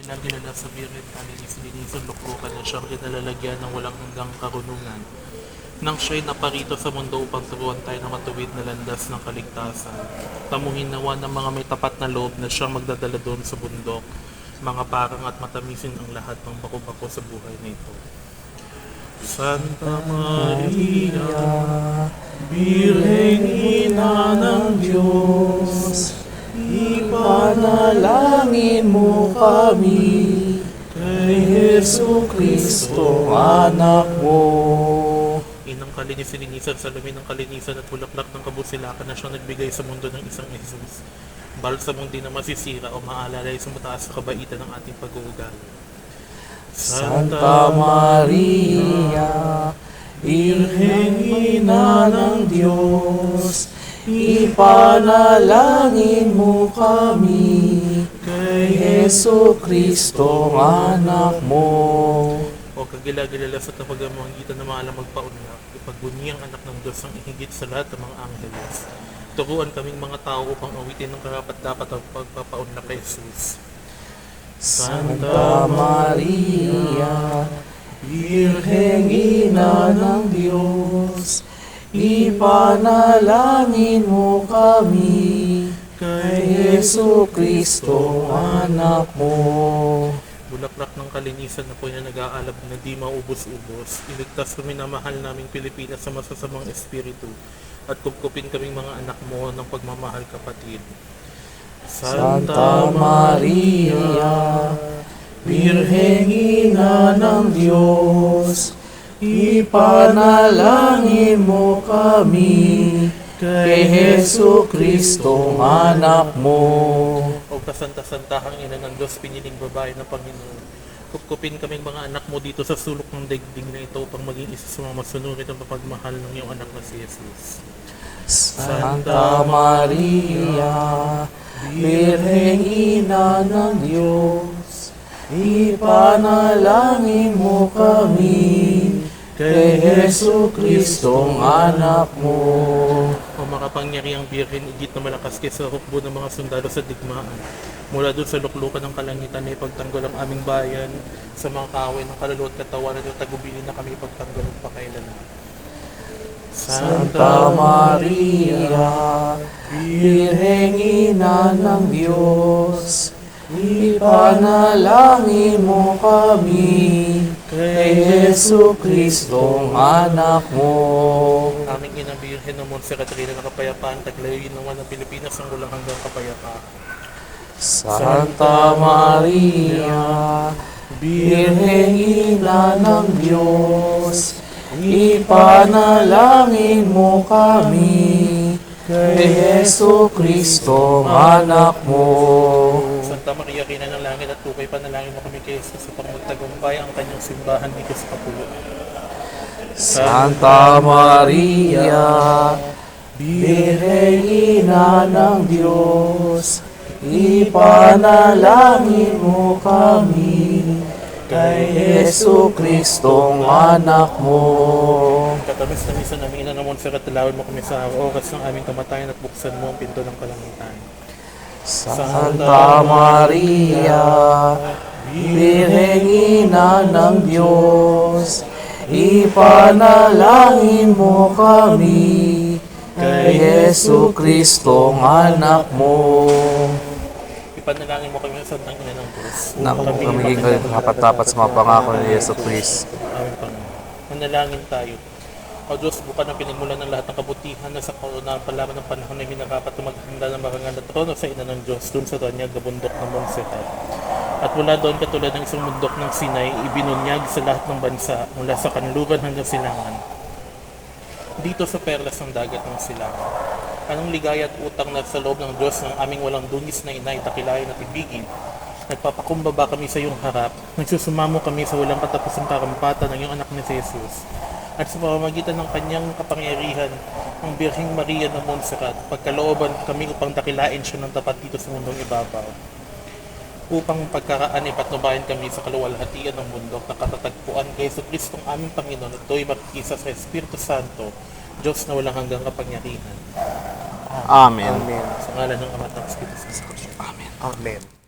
Nagkilala sa birit nilinisan luklukan na siyang kinalalagyan ng walang hanggang karunungan. Nang siya'y naparito sa mundo upang turuan tayo ng matuwid na landas ng kaligtasan. Tamuhin nawa ng mga may tapat na loob na siyang magdadala doon sa bundok. Mga parang at matamisin ang lahat ng bako-bako sa buhay na ito. Santa Maria, Birheng Ina ng Diyos, Ipanalangin mo kami kay Hesu Kristo, anak mo. Inang kalinisan sa lumin ng kalinisan at bulaklak ng kabusilakan na siyang nagbigay sa mundo ng isang Jesus. Balsamong di na masisira o maalalay sa mataas sa kabaitan ng ating pag-uugali. Santa Maria, Birheng Ina ng Diyos, ipanalangin mo kami kay Hesu Kristo, anak mo. O kagila-gilala sa tapagamangitan na maalam magpaunlak, ipagbunyi ang anak ng Diyos ang ihigit sa lahat ng mga angheles. Turuan kaming mga tao upang awitin ng karapat-dapat ang pagpapaunlak kay Jesus. Santa Maria, Birheng Ina ng Diyos, ipanalangin mo kami kay Hesu Kristo, anak mo. Bulaklak ng kalinisan na po na nag-aalab na di maubos-ubos. Iligtas kami na mahal naming Pilipinas sa masasamang espiritu at kupkupin kaming mga anak mo ng pagmamahal kapatid. Santa Maria, Birheng Ina ng Diyos, ipanalangin mo kami kay Hesu Kristo, anak mo. O kasanta-santahang ina ng Diyos, piniling babae ng Panginoon. Kupkupin kaming mga anak mo dito sa sulok ng daigdig na ito upang maging isa sa mga masunurit ang mapagmahal ng iyong anak na si Jesus. Santa Maria, Birheng Ina ng Diyos, ipanalangin mo kami kay Hesu Kristo, anak mo. O makapangyarihang Birhen, igit na malakas kaysa hukbo ng mga sundalo sa digmaan. Mula doon sa luklukan ng kalangitan na ipagtanggol ang aming bayan sa mga kaaway ng kaluluwa at katawan at tagubilin na kami ipagtanggol ng pakailanman. Santa Maria, Birheng Ina ng Diyos, ipanalangin mo kami kay Hesu Kristo, anak mo. Aming ina Birhen ng Montserrat, Reyna ng Kapayapaan, taglayuin naman ng Pilipinas ang walang hanggang kapayapaan. Santa Maria, Birheng Ina ng Diyos, ipanalangin mo kami kay Hesu Kristo, anak mo. Santa Maria, Reyna ng Langit at Tukay, panalangin mo kami kay Jesus upang magtagumpay ang kanyang simbahan dito sa Kapulo. Santa Maria, Birheng Ina ng Diyos, ipanalangin mo kami kay Hesu Kristo, anak mo. Katamis-tamisan namin ina ng Montserrat, talawin mo kami sa oras ng aming kamatayan at buksan mo ang pinto ng kalangitan. Santa Maria, Birheng Ina ng Diyos, ipanalangin mo kami kay Hesu Kristo, anak mo. Ipanalangin mo kami sa Santang Ina ng Diyos. Na kami maging kapat-dapat sa mga pangako ni Yesu Kristo. Aming Panginoon. Manalangin tayo. O Diyos, bukan ang pinagmulan ng lahat ng kabutihan na sa kaunang palaman ng panahon na minarapat na maghanda ng marangal na trono sa Ina ng Diyos dun sa Tanyag na bundok ng Montserrat. At mula doon, katulad ng isang bundok ng Sinai, ibinunyag sa lahat ng bansa mula sa kanluran hanggang silangan. Dito sa perlas ng dagat ng silangan. Anong ligaya at utang na sa loob ng Diyos ng aming walang dungis na inay, takilayan at ibigin. Nagpapakumbaba kami sa iyong harap. Nagsusumamo kami sa walang katapusang karampatan ng iyong anak ni Jesus. At sa pamamagitan ng kanyang kapangyarihan, ang Birheng Maria ng Montserrat, pagkalooban kami upang dakilain siya ng tapat dito sa mundong ibabaw. Upang pagkaraan ay patnubayan kami sa kaluwalhatian ng bundok na katatagpuan kay Hesus Kristong aming Panginoon at ito'y makikisa sa Espiritu Santo, Diyos na walang hanggang kapangyarihan. Amen. Sa ngalan ng Ama at ng Espiritu Santo. Amen. Amen.